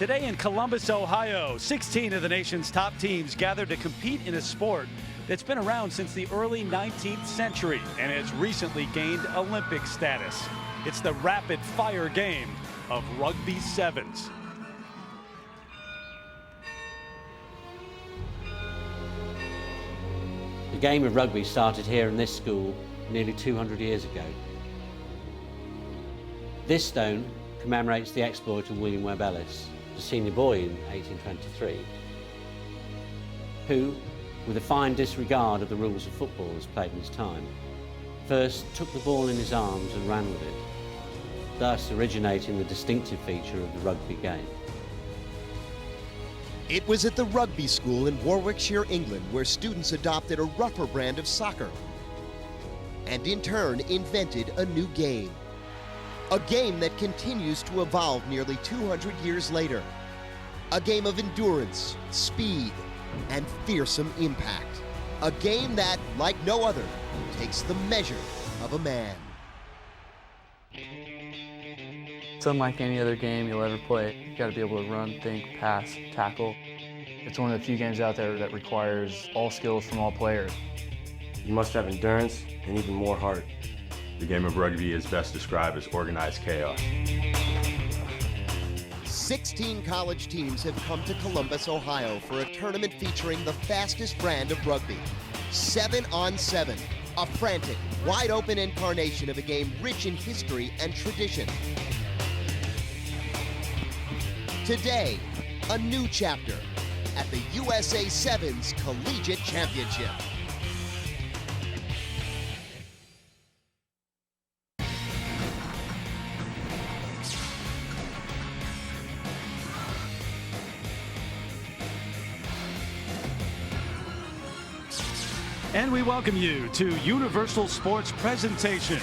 Today in Columbus, Ohio, 16 of the nation's top teams gather to compete in a sport that's been around since the early 19th century and has recently gained Olympic status. It's the rapid-fire game of Rugby Sevens. The game of rugby started here in this school nearly 200 years ago. This stone commemorates the exploit of William Webb Ellis, a senior boy in 1823, who, with a fine disregard of the rules of football as played in his time, first took the ball in his arms and ran with it, thus originating the distinctive feature of the rugby game. It was at the rugby school in Warwickshire, England, where students adopted a rougher brand of soccer and in turn invented a new game. A game that continues to evolve nearly 200 years later. A game of endurance, speed, and fearsome impact. A game that, like no other, takes the measure of a man. It's unlike any other game you'll ever play. You gotta be able to run, think, pass, tackle. It's one of the few games out there that requires all skills from all players. You must have endurance and even more heart. The game of rugby is best described as organized chaos. 16 college teams have come to Columbus, Ohio for a tournament featuring the fastest brand of rugby. 7-on-7, a frantic, wide-open incarnation of a game rich in history and tradition. Today, a new chapter at the USA Sevens Collegiate Championship. And we welcome you to Universal Sports' presentation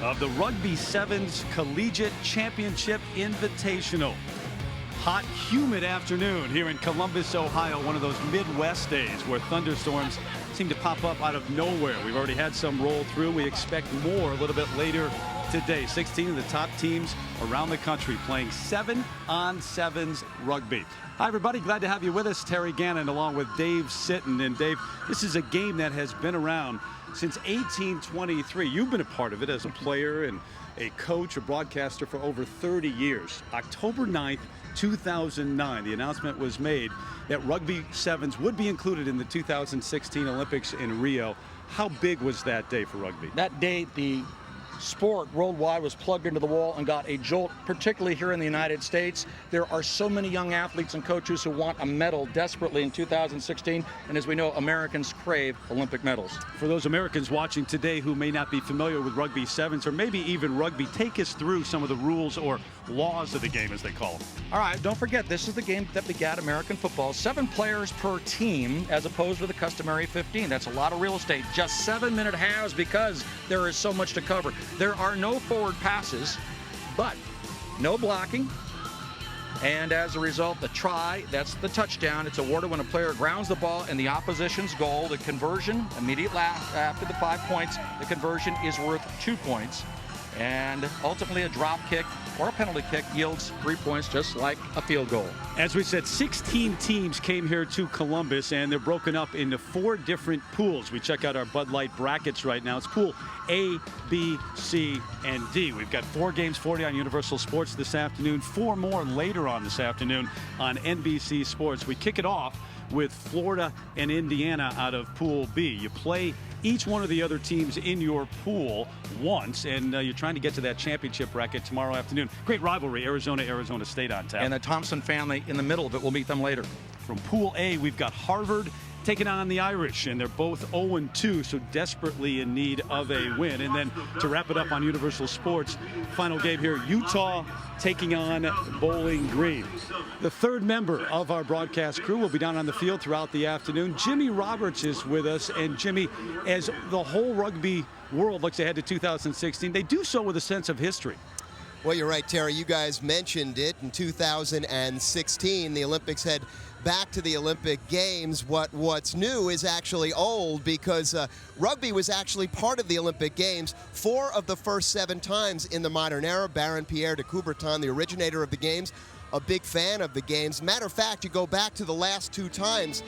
of the Rugby Sevens Collegiate Championship Invitational. Hot, humid afternoon here in Columbus, Ohio, one of those Midwest days where thunderstorms seem to pop up out of nowhere. We've already had some roll through. We expect more a little bit later today. 16 of the top teams around the country playing 7-on-7s rugby. Hi, everybody. Glad to have you with us. Terry Gannon along with Dave Sitton. And Dave, this is a game that has been around since 1823. You've been a part of it as a player and a coach, a broadcaster for over 30 years. October 9th, 2009, the announcement was made that Rugby Sevens would be included in the 2016 Olympics in Rio. How big was that day for rugby? That day, the sport worldwide was plugged into the wall and got a jolt, particularly here in the United States. There are so many young athletes and coaches who want a medal desperately in 2016, and as we know, Americans crave Olympic medals. For those Americans watching today who may not be familiar with Rugby Sevens or maybe even rugby, take us through some of the rules or laws of the game, as they call them. All right, don't forget, this is the game that begat American football. 7 players per team as opposed to the customary 15. That's a lot of real estate. Just 7-minute halves because there is so much to cover. There are no forward passes, but no blocking. And as a result, the try, that's the touchdown. It's awarded when a player grounds the ball in the opposition's goal. The conversion, immediately after the 5 points, the conversion is worth 2 points. And ultimately, a drop kick or a penalty kick yields 3 points, just like a field goal. As we said, 16 teams came here to Columbus, and they're broken up into 4 different pools. We check out our Bud Light brackets right now. It's Pool A, B, C, and D. We've got 4 games for you on Universal Sports this afternoon, 4 more later on this afternoon on NBC Sports. We kick it off with Florida and Indiana out of Pool B. You play each one of the other teams in your pool once, and you're trying to get to that championship bracket tomorrow afternoon. Great rivalry, Arizona State on tap. And the Thompson family in the middle of it. We'll meet them later. From Pool A, we've got Harvard taking on the Irish, and they're both 0-2, so desperately in need of a win. And then to wrap it up on Universal Sports, final game here, Utah taking on Bowling Green. The third member of our broadcast crew will be down on the field throughout the afternoon. Jimmy Roberts is with us, and Jimmy, as the whole rugby world looks ahead to 2016, they do so with a sense of history. Well, you're right, Terry. You guys mentioned it. In 2016, the Olympics had back to the Olympic Games. What's new is actually old, because rugby was actually part of the Olympic Games 4 of the first 7 times in the modern era. Baron Pierre de Coubertin, the originator of the Games, a big fan of the games. Matter of fact, you go back to the last 2 times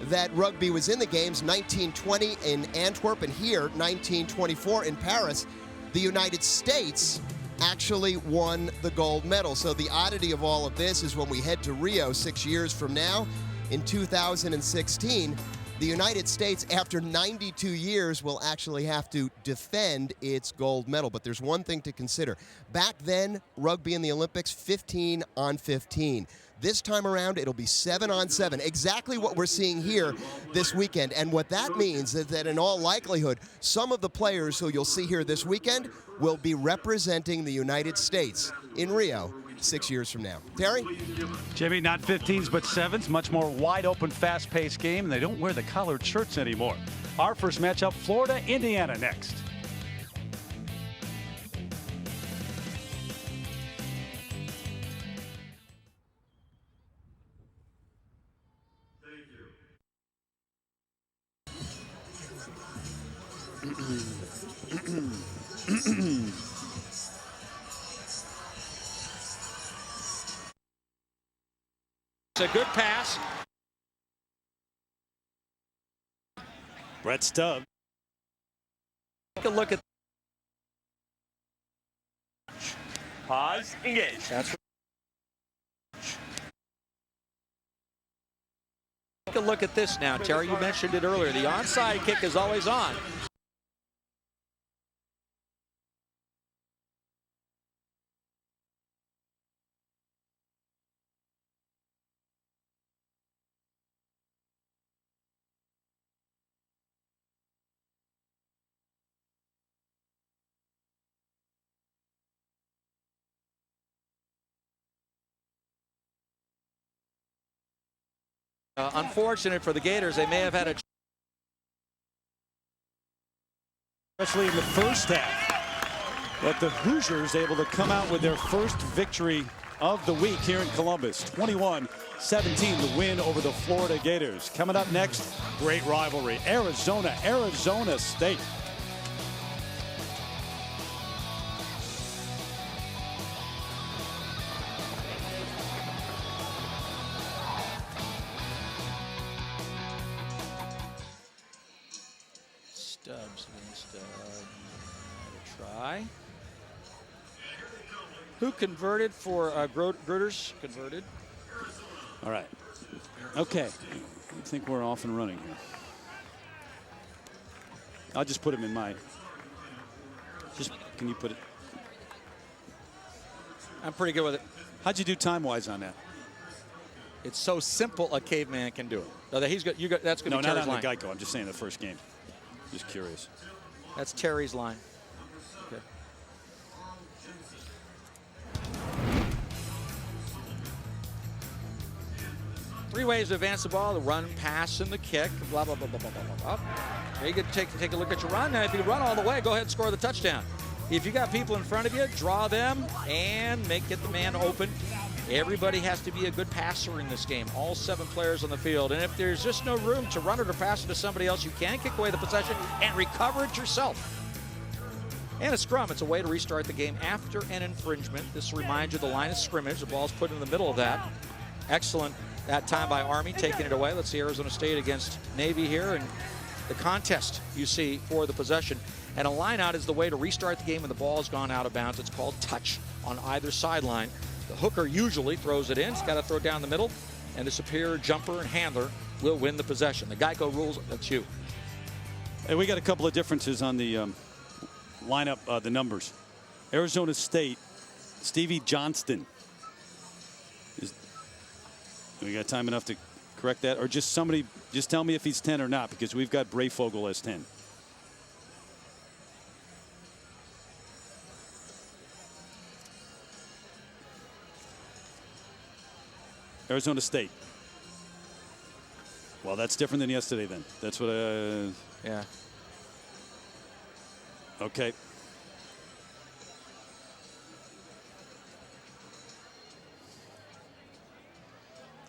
that rugby was in the games, 1920 in Antwerp and here, 1924 in Paris, the United States actually won the gold medal. So the oddity of all of this is when we head to Rio 6 years from now, in 2016, the United States, after 92 years, will actually have to defend its gold medal. But there's one thing to consider. Back then, rugby in the Olympics, 15 on 15. This time around, it'll be 7 on 7, exactly what we're seeing here this weekend. And what that means is that in all likelihood, some of the players who you'll see here this weekend will be representing the United States in Rio 6 years from now. Terry? Jimmy, not 15s but 7s, much more wide open, fast-paced game, and they don't wear the collared shirts anymore. Our first matchup, Florida, Indiana next. It's a good pass. Brett Stubbs. Take a look at. Pause, engage. That's. Take a look at this now, Terry. You mentioned it earlier. The onside kick is always on. Unfortunate for the Gators, they may have had a. Especially in the first half. But the Hoosiers able to come out with their first victory of the week here in Columbus. 21-17, the win over the Florida Gators. Coming up next, great rivalry. Arizona State. Stubbs against try. Who converted for Gruters? Converted. All right. Okay. I think we're off and running here. I'll just put him in my. Can you put it? I'm pretty good with it. How'd you do time-wise on that? It's so simple a caveman can do it. No, he's got. You got. That's going to No, be not Terry's on line. the Geico. I'm just saying the first game. Just curious. That's Terry's line. Okay. Three ways to advance the ball: the run, pass, and the kick. Blah blah blah blah blah blah blah. You get to take a look at your run. Now, if you run all the way, go ahead and score the touchdown. If you got people in front of you, draw them and get the man open. Everybody has to be a good passer in this game. All 7 players on the field. And if there's just no room to run it or pass it to somebody else, you can kick away the possession and recover it yourself. And a scrum, it's a way to restart the game after an infringement. This reminds you of the line of scrimmage. The ball's put in the middle of that. Excellent that time by Army, taking it away. Let's see Arizona State against Navy here. And the contest you see for the possession. And a line out is the way to restart the game when the ball has gone out of bounds. It's called touch on either sideline. The hooker usually throws it in. He's got to throw it down the middle. And the superior jumper and handler will win the possession. The Geico rules, that's you. Hey, we got a couple of differences on the lineup, the numbers. Arizona State, Stevie Johnston. We got time enough to correct that? Or just somebody, just tell me if he's 10 or not, because we've got Brayfogle as 10. Arizona State. Well, that's different than yesterday then. That's what yeah. Okay.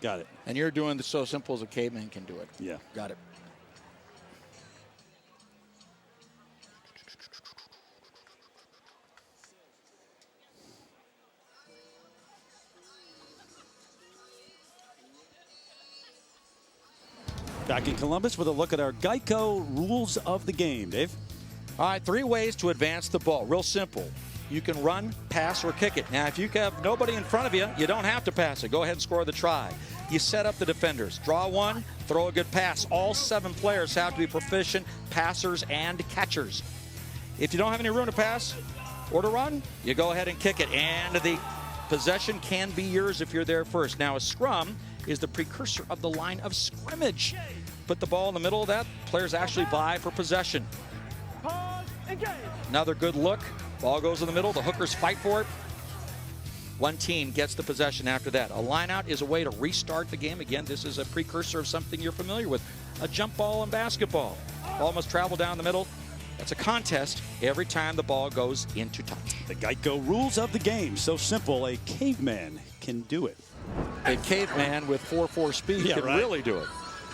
Got it. And you're doing this so simple as a caveman can do it. Yeah. Got it. Back in Columbus with a look at our Geico rules of the game. Dave? All right, 3 ways to advance the ball. Real simple. You can run, pass, or kick it. Now, if you have nobody in front of you, you don't have to pass it. Go ahead and score the try. You set up the defenders. Draw one, throw a good pass. All 7 players have to be proficient passers and catchers. If you don't have any room to pass or to run, you go ahead and kick it. And the possession can be yours if you're there first. Now, a scrum is the precursor of the line of scrimmage. Put the ball in the middle of that. Players actually vie for possession. Another good look. Ball goes in the middle. The hookers fight for it. One team gets the possession after that. A lineout is a way to restart the game. Again, this is a precursor of something you're familiar with. A jump ball in basketball. Ball must travel down the middle. That's a contest every time the ball goes into touch. The Geico rules of the game. So simple, a caveman can do it. A caveman with 4.4 speed can really do it.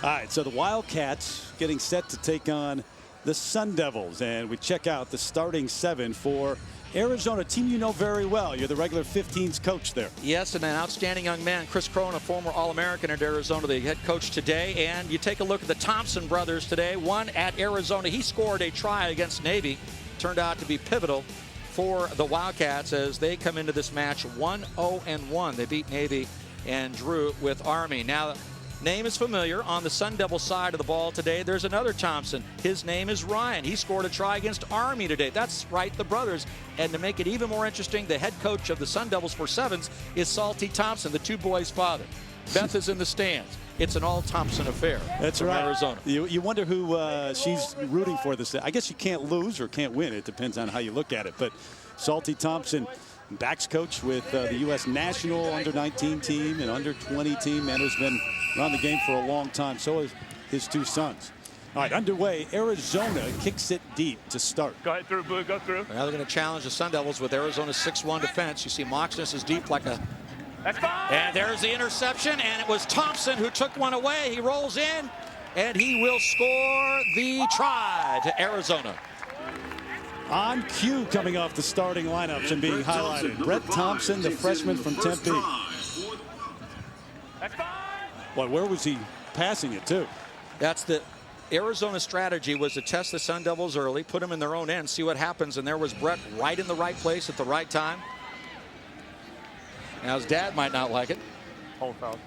All right, so the Wildcats getting set to take on the Sun Devils. And we check out the starting 7 for Arizona, a team you know very well. You're the regular 15s coach there. Yes, and an outstanding young man, Chris Crone, a former All-American at Arizona, the head coach today. And you take a look at the Thompson brothers today. One at Arizona. He scored a try against Navy. Turned out to be pivotal for the Wildcats as they come into this match 1-0-1. They beat Navy and drew with Army. Now, name is familiar. On the Sun Devil side of the ball today, there's another Thompson. His name is Ryan. He scored a try against Army today. That's right, the brothers. And to make it even more interesting, the head coach of the Sun Devils for Sevens is Salty Thompson, the 2 boys' father. Beth is in the stands. It's an all-Thompson affair. That's from right. Arizona. You wonder who she's rooting for this. I guess you can't lose or can't win. It depends on how you look at it. But Salty Thompson, backs coach with the U.S. National Under-19 team and Under-20 team, and has been around the game for a long time. So is his 2 sons. All right, underway. Arizona kicks it deep to start. Go ahead through, Blue. Go through. Now they're going to challenge the Sun Devils with Arizona's 6-1 defense. You see Moxness is deep like a... That's fine. And there's the interception, and it was Thompson who took one away. He rolls in, and he will score the try to Arizona. On cue, coming off the starting lineups and being highlighted. Brett Thompson, the freshman from Tempe. Well, where was he passing it to? That's the Arizona strategy, was to test the Sun Devils early, put them in their own end, see what happens. And there was Brett right in the right place at the right time. Now his dad might not like it. Hold foul.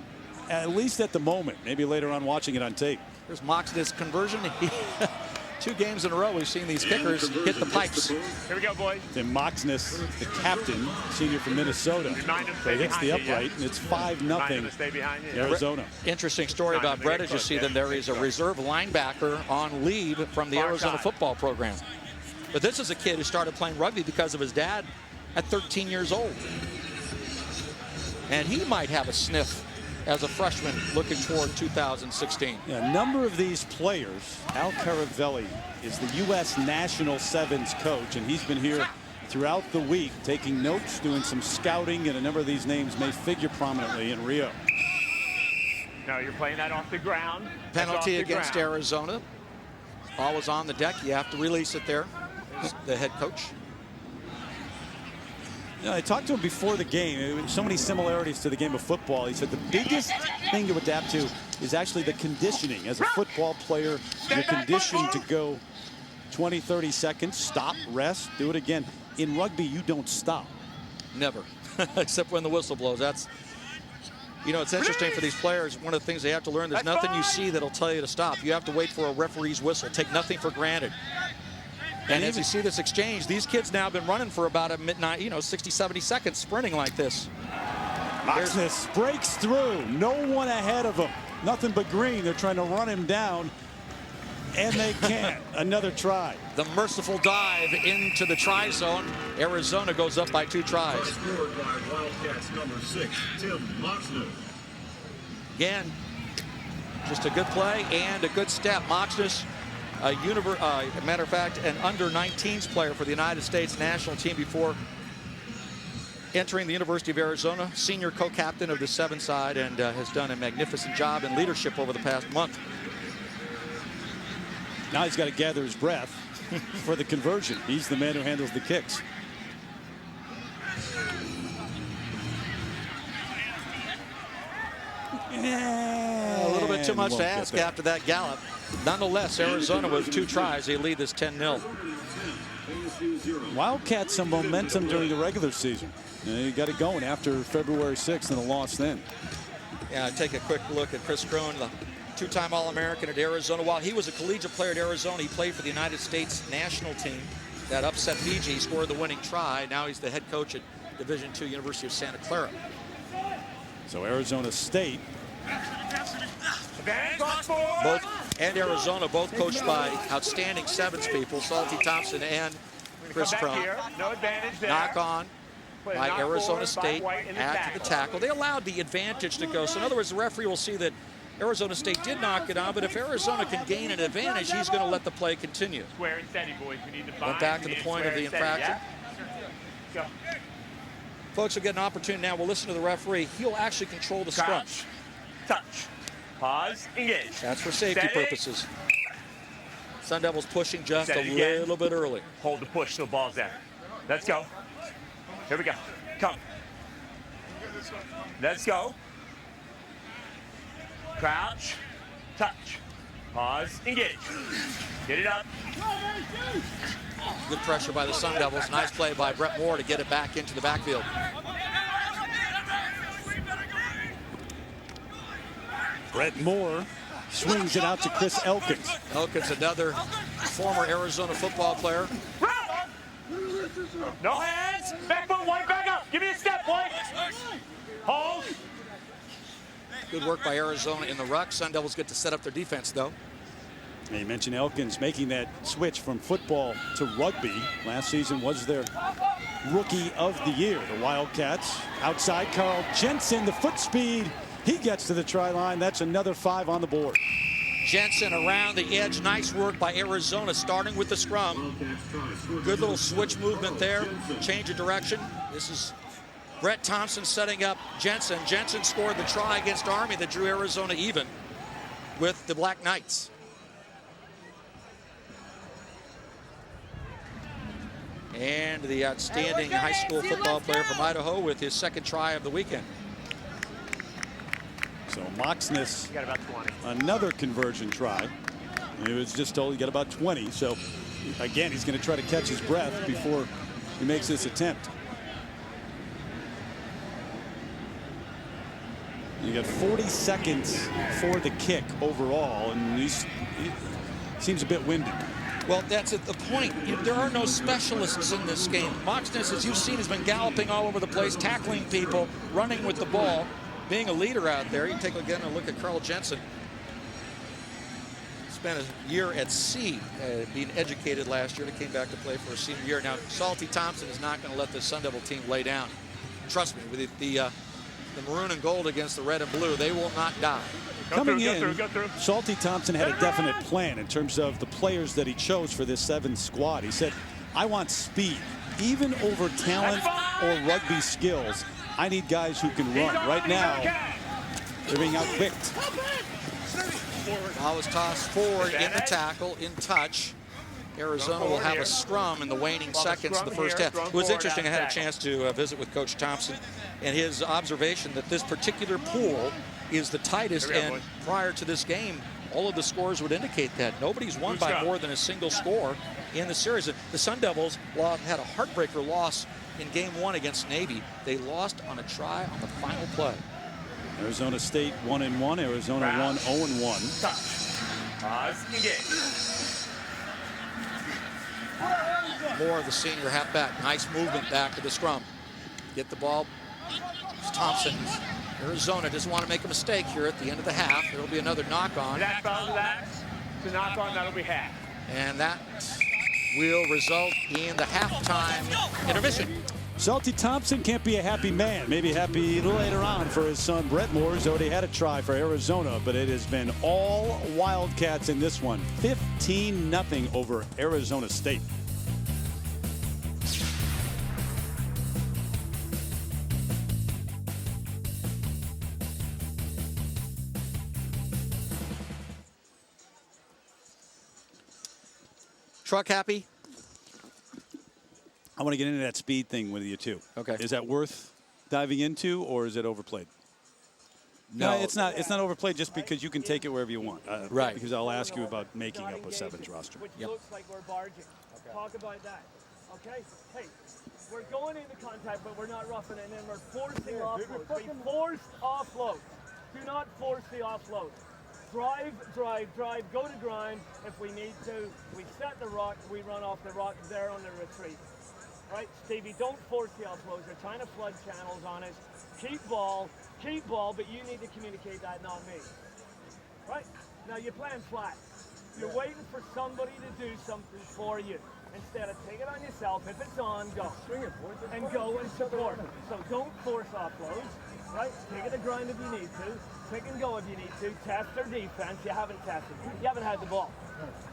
At least at the moment. Maybe later on watching it on tape. There's Moxness conversion. 2 games in a row we've seen these kickers hit the pipes. Here we go, boys. Then Moxness, the captain, senior from Minnesota, hits the upright, and it's 5-0 Arizona. Interesting story about Brett as you see them there. He's a reserve linebacker on leave from the Arizona football program. But this is a kid who started playing rugby because of his dad at 13 years old. And he might have a sniff as a freshman looking toward 2016. Yeah, a number of these players. Al Caravelli is the U.S. National Sevens coach, and he's been here throughout the week taking notes, doing some scouting, and a number of these names may figure prominently in Rio. No, you're playing that off the ground. Penalty against Arizona. Ball was on the deck. You have to release it there. The head coach. You know, I talked to him before the game. So many similarities to the game of football. He said the biggest thing to adapt to is actually the conditioning. As a football player, you're conditioned to go 20, 30 seconds, stop, rest, do it again. In rugby, you don't stop. Never, except when the whistle blows. That's, you know, it's interesting for these players. One of the things they have to learn, there's nothing you see that'll tell you to stop. You have to wait for a referee's whistle. Take nothing for granted. And as you see this exchange, these kids now have been running for about a midnight, 60, 70 seconds, sprinting like this. Moxness breaks through. No one ahead of him. Nothing but green. They're trying to run him down, and they can't. Another try. The merciful dive into the try zone. Arizona goes up by 2 tries. Scored by Wildcats number 6, Tim Moxness. Again, just a good play and a good step. Moxness, a matter of fact, an under-19s player for the United States national team before entering the University of Arizona, senior co-captain of the 7 side, and has done a magnificent job in leadership over the past month. Now he's got to gather his breath for the conversion. He's the man who handles the kicks. A little bit too much won't to get ask there. after that gallop. Nonetheless, Arizona with 2 tries, they lead this 10-0. Wildcats some momentum during the regular season. You got it going after February 6th and a loss then. Yeah, take a quick look at Chris Crone, the 2-time All-American at Arizona. While he was a collegiate player at Arizona, he played for the United States national team that upset Fiji. He scored the winning try. Now he's the head coach at Division II University of Santa Clara. So Arizona State. Both and Arizona, both coached by outstanding sevens people, Salty Thompson and Chris Crone. No advantage there. Knock on by knock Arizona forward by State White in the at the tackle. They allowed the advantage to go. So in other words, the referee will see that Arizona State did knock it on, but if Arizona can gain an advantage, he's going to let the play continue. Square and steady, boys. We need to bind. Went back to the point of the infraction. Go. Folks will get an opportunity now. We'll listen to the referee. He'll actually control the scrum. Crouch. Touch. Pause. Engage. That's for safety Steady. purposes. Sun Devils pushing just Steady a again. little bit early. Hold the push so the ball's there. Let's go. Here we go. Come. Let's go. Crouch. Touch. Pause. Engage. Get it up. Good pressure by the Sun Devils. Nice play by Brett Moore to get it back into the backfield. Brett Moore swings it out to Chris Elkins. Elkins, another former Arizona football player. No hands. Back foot, White. Back up. Give me a step, White. Hold. Good work by Arizona in the ruck. Sun Devils get to set up their defense, though. You mentioned Elkins making that switch from football to rugby. Last season was their rookie of the year. The Wildcats outside Carl Jensen, the foot speed. He gets to the try line. That's another 5 on the board. Jensen around the edge. Nice work by Arizona, starting with the scrum. Good little switch movement there. Change of direction. This is Brett Thompson setting up Jensen. Jensen scored the try against Army that drew Arizona even with the Black Knights. And the outstanding high school football player from Idaho with his 2nd try of the weekend. So Moxness, Got about 20. another conversion try. He was just told he got about 20. So again, he's going to try to catch his breath before he makes this attempt. You got 40 seconds for the kick overall, and he seems a bit winded. Well, that's at the point. There are no specialists in this game. Moxness, as you've seen, has been galloping all over the place, tackling people, running with the ball, being a leader out there. You can take again a look at Carl Jensen. Spent a year at sea, being educated last year. He came back to play for a senior year. Now, Salty Thompson is not going to let the Sun Devil team lay down. Trust me, with the maroon and gold against the red and blue, they will not die. Coming in, Salty Thompson had a definite plan in terms of the players that he chose for this 7th squad. He said, I want speed, even over talent or rugby skills. I need guys who can run. Right now, they're being outquicked. Ball was tossed forward in the tackle, in touch. Arizona will have a scrum in the waning seconds of the first half. It was interesting. I had a chance to visit with Coach Thompson, and his observation that this particular pool is the tightest, and prior to this game, all of the scores would indicate that. Nobody's won by more than a single score in the series. The Sun Devils had a heartbreaker loss in Game 1 against Navy. They lost on a try on the final play. Arizona State 1-1, Arizona 1 0-1. Pause. Engage. Moore, the senior halfback. Nice movement back to the scrum. Get the ball. It's Thompson. Arizona doesn't want to make a mistake here at the end of the half. There will be another knock on. That foul to that. To knock on, that'll be half. And that will result in the halftime intermission. Salty Thompson can't be a happy man. Maybe happy later on for his son Brett Moore, who's already had a try for Arizona, but it has been all Wildcats in this one. 15-0 over Arizona State. Truck happy? I want to get into that speed thing with you too. Okay. Is that worth diving into, or is it overplayed? No, it's not overplayed just because you can take it wherever you want. Right. Because I'll ask you about making up a sevens roster. Which looks like we're barging. Okay. Talk about that. Okay? Hey, we're going into contact, but we're not roughing it, and then we're forcing offloads. We forced offloads. Do not force the offload. Drive, go to grind if we need to. We set the rock, we run off the rock there on the retreat. Right, Stevie, don't force the offloads. They're trying to flood channels on us. Keep ball, but you need to communicate that, not me. Right? Now you're playing flat. You're waiting for somebody to do something for you. Instead of take it on yourself, if it's on, go. And go and support. So don't force offloads. Right? Take it to grind if you need to. Pick and go if you need to. Test their defense. You haven't tested. You haven't had the ball.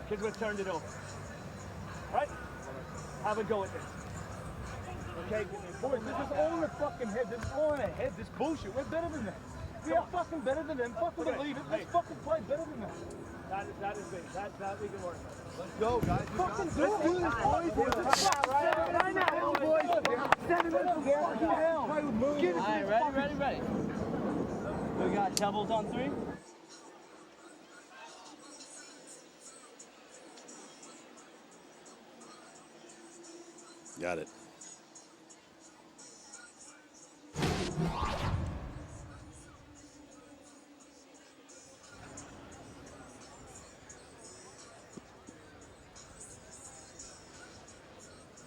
Because we've turned it over. Right? Have a go at this. Okay? Boys, this is all in the fucking head. This is all in the head. This bullshit. We're better than them. We are fucking better than them. Fucking believe it. Let's fucking play better than them. That is big. That we can work on. Let's go, guys. Fucking do it. Right now, boys. 7 minutes here. All right, ready. We got doubles on 3. Got it.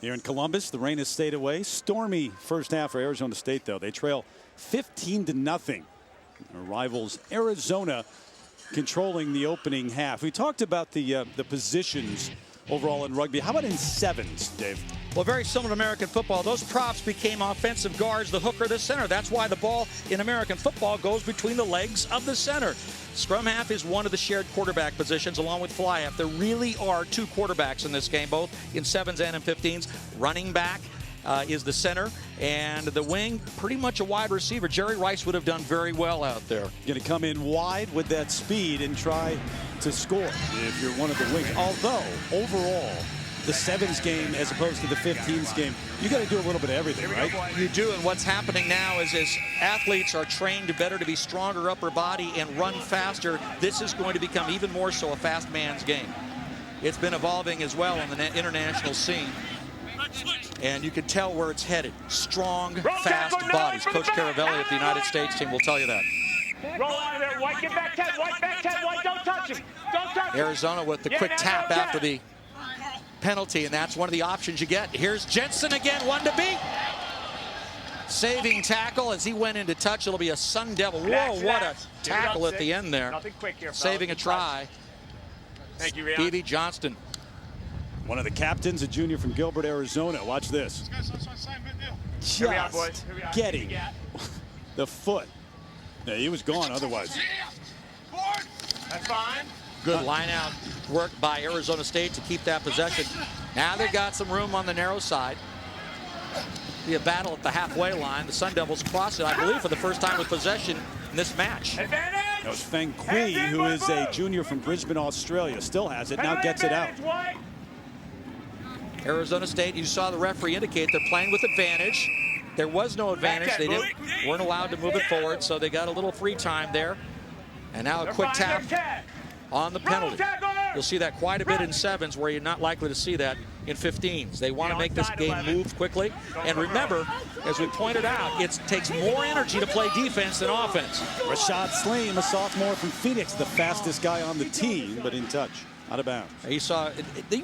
Here in Columbus, the rain has stayed away. Stormy first half for Arizona State, though. They trail 15-0. Their rivals Arizona controlling the opening half. We talked about the positions overall in rugby. How about in sevens, Dave? Well, very similar to American football. Those props became offensive guards, the hooker, the center. That's why the ball in American football goes between the legs of the center. Scrum half is one of the shared quarterback positions along with fly half. There really are 2 quarterbacks in this game, both in sevens and in 15s. Running back is the center, and the wing, pretty much a wide receiver. Jerry Rice would have done very well out there. Going to come in wide with that speed and try to score if you're one of the wings. Although, overall, the sevens game as opposed to the 15s game, you got to do a little bit of everything, right? You do, and what's happening now is as athletes are trained better to be stronger upper body and run faster, this is going to become even more so a fast man's game. It's been evolving as well on the international scene. And you can tell where it's headed. Strong, fast bodies. Coach Caravelli of the United States team will tell you that. Roll out of there, White. Get back 10, White. Back 10, White. Don't touch him. Don't touch him. Arizona with the quick tap after the penalty, and that's one of the options you get. Here's Jensen again, one to beat. Saving tackle as he went into touch. It'll be a Sun Devil. Whoa, what a tackle at the end there. Nothing quick here, saving a try. Thank you, Rian. Stevie Johnston. One of the captains, a junior from Gilbert, Arizona. Watch this. Just getting the foot. Yeah, he was gone otherwise. That's fine. Good line out work by Arizona State to keep that possession. Now they've got some room on the narrow side. Be a battle at the halfway line. The Sun Devils cross it, I believe, for the first time with possession in this match. That was Feng Kui, who is a junior from Brisbane, Australia. Still has it, now gets it out. Arizona State, you saw the referee indicate they're playing with advantage. There was no advantage. They weren't allowed to move it forward, so they got a little free time there. And now a quick tap on the penalty. You'll see that quite a bit in sevens, where you're not likely to see that in 15s. They want to make this game move quickly. And remember, as we pointed out, it takes more energy to play defense than offense. Rashad Saleem, a sophomore from Phoenix, the fastest guy on the team, but in touch. Out of bounds. You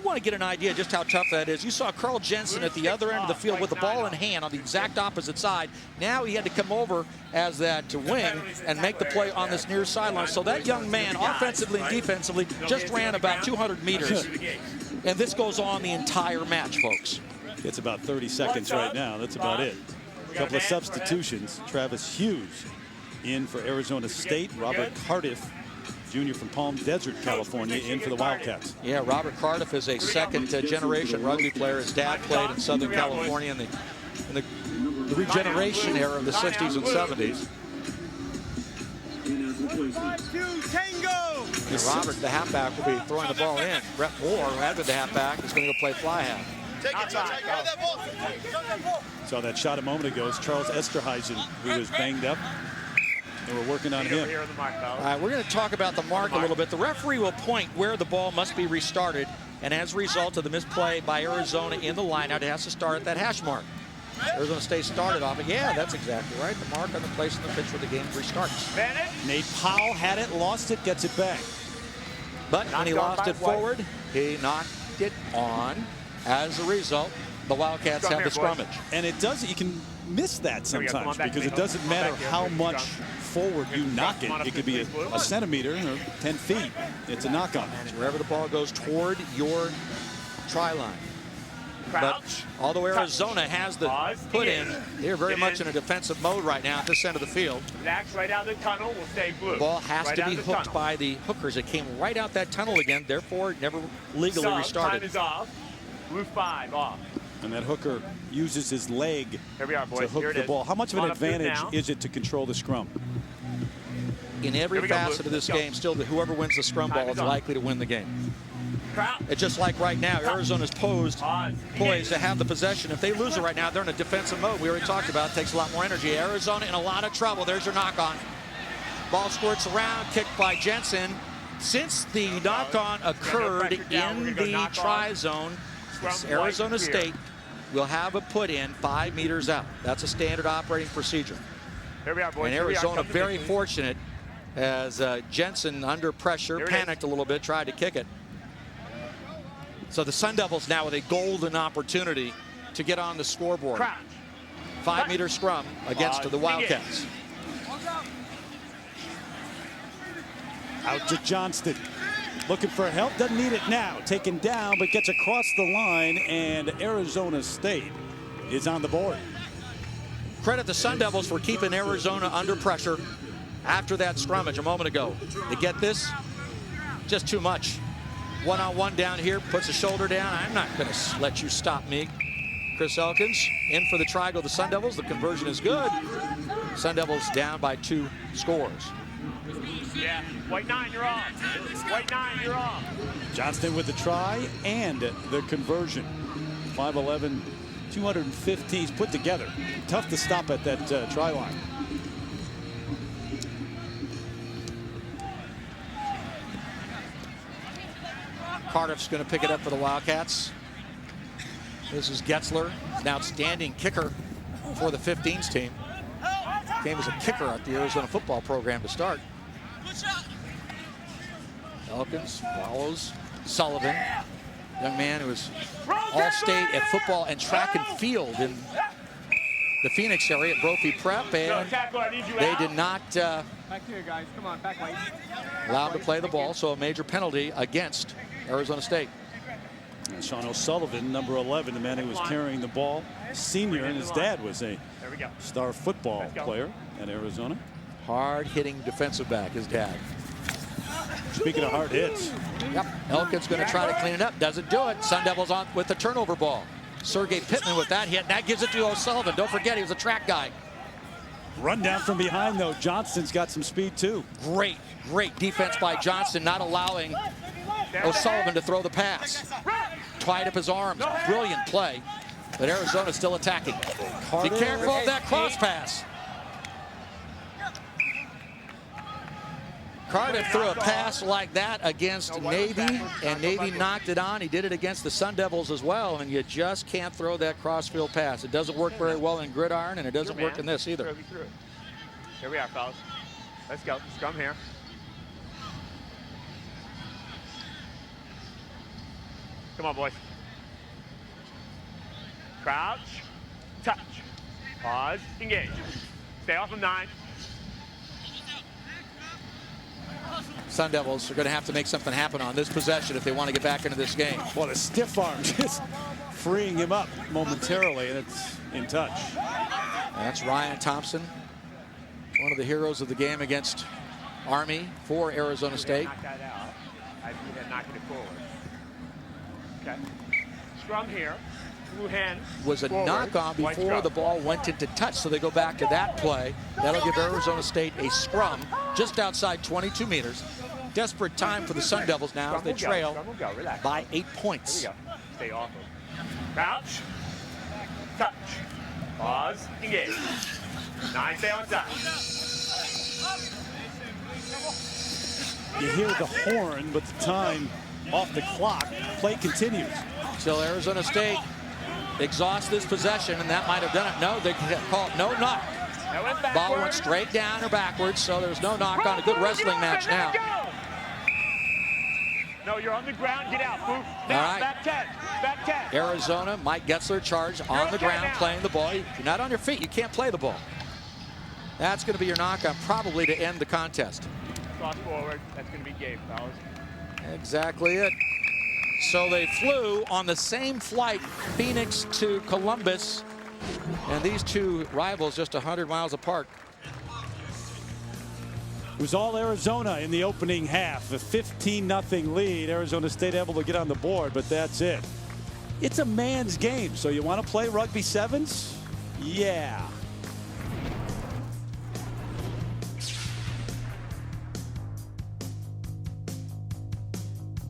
want to get an idea just how tough that is. You saw Carl Jensen at the other end of the field with the ball in hand on the exact opposite side. Now he had to come over as that wing and make the play on this near sideline. So that young man, offensively and defensively, just ran about 200 meters. And this goes on the entire match, folks. It's about 30 seconds right now. That's about it. A couple of substitutions. Travis Hughes in for Arizona State. Robert Cardiff, junior from Palm Desert, California, in for the Wildcats. Yeah, Robert Cardiff is a second-generation rugby player. His dad played in Southern California in the regeneration era of the 60s and 70s. And Robert, the halfback, will be throwing the ball in. Brett Moore, who had been the halfback, is going to go play fly half. Saw that shot a moment ago. It's Charles Esterhuizen, who was banged up. And we're working on him. All right, we're going to talk about the mark a little bit. The referee will point where the ball must be restarted, and as a result of the misplay by Arizona in the lineout, it has to start at that hash mark. Arizona State started off, and yeah, that's exactly right. The mark on the place on the pitch where the game restarts. Nate Powell had it, lost it, gets it back. But when he lost it forward, he knocked it on. As a result, the Wildcats have the scrummage. And it does, you can miss that sometimes because it doesn't matter how much forward you knock it. It could be a centimeter or 10 feet. It's a knock on. Wherever the ball goes toward your try line. But although Arizona has the put in, they're very much in a defensive mode right now at this end of the field. Right out the tunnel will stay blue. The ball has to be hooked by the hookers. It came right out that tunnel again, therefore never legally restarted. Time is off. Blue 5 off. And that hooker uses his leg Here we are, boys. to hook the ball. How much of an advantage is it to control the scrum? In every facet of this game, still whoever wins the scrum ball is likely to win the game. It's just like right now, Arizona's poised to have the possession. If they lose it right now, they're in a defensive mode. We already talked about it. Takes a lot more energy. Arizona in a lot of trouble. There's your knock on. Ball squirts around, kicked by Jensen. Since the knock on occurred in the try zone, Arizona State will have a put in 5 meters out. That's a standard operating procedure. Here we are, boys. And Arizona very fortunate as Jensen under pressure panicked a little bit, tried to kick it. So the Sun Devils now with a golden opportunity to get on the scoreboard. 5-meter scrum against the Wildcats. Out to Johnston. Looking for help, doesn't need it now. Taken down, but gets across the line, and Arizona State is on the board. Credit the Sun Devils for keeping Arizona under pressure after that scrummage a moment ago. To get this, just too much. One-on-one down here, puts a shoulder down. I'm not going to let you stop me. Chris Elkins in for the try go the Sun Devils. The conversion is good. Sun Devils down by 2 scores. Yeah, white 9, you're off. White 9, you're off. Johnston with the try and the conversion. 5'11", 215. He's put together. Tough to stop at that try line. Cardiff's going to pick it up for the Wildcats. This is Getzler, an outstanding kicker for the 15s team. Came as a kicker at the Arizona football program to start. Elkins follows Sullivan, young man who was all-state at football and track and field in the Phoenix area at Brophy Prep, and they did not back here, guys. Come on, back white. allow him to play the ball, so a major penalty against Arizona State. And Sean O'Sullivan, number 11, the man who was carrying the ball, senior, and his dad was a star football player at Arizona. Hard-hitting defensive back, his dad. Speaking of hard hits. Yep, Elkins going to try to clean it up. Doesn't do it. Sun Devils on with the turnover ball. Sergei Pittman with that hit. That gives it to O'Sullivan. Don't forget, he was a track guy. Run down from behind, though. Johnston's got some speed, too. Great defense by Johnston, not allowing O'Sullivan to throw the pass. Tied up his arms. Brilliant play. But Arizona's still attacking. Be careful of that cross pass. Cardiff threw a pass like that against Navy, and Navy knocked it on. He did it against the Sun Devils as well, and you just can't throw that crossfield pass. It doesn't work very well in gridiron, and it doesn't work in this either. Here we are, fellas. Let's go. Scrum here. Come on, boys. Crouch. Touch. Pause. Engage. Stay off of 9. Sun Devils are going to have to make something happen on this possession if they want to get back into this game. Well, the stiff arm just freeing him up momentarily, and it's in touch. That's Ryan Thompson, one of the heroes of the game against Army for Arizona State. Knock that out. I think they're knocking it forward. Okay. Scrum here. Blue hand. Was a knock-on before the ball went into touch, so they go back to that play. That'll give Arizona State a scrum just outside 22 meters. Desperate time for the Sun Devils now as they trail by 8 points. Here we go. Stay off of. Crouch. Touch. Pause. Engage. 9, stay on top. You hear the horn, but the time off the clock. Play continues. Till Arizona State exhausts this possession, and that might have done it. No, they call it no knock. Ball went straight down or backwards, so there's no knock on a good wrestling match now. No, you're on the ground. Get out. Move. Now, All right. back 10. Back 10. Arizona, Mike Getzler charged on the ground playing the ball. If you're not on your feet, you can't play the ball. That's going to be your knock on probably to end the contest. Cross forward. That's going to be game, fellas. Exactly it. So they flew on the same flight, Phoenix to Columbus, and these two rivals just 100 miles apart. It was all Arizona in the opening half. A 15-0 lead. Arizona State able to get on the board, but that's it. It's a man's game, so you want to play rugby sevens? Yeah.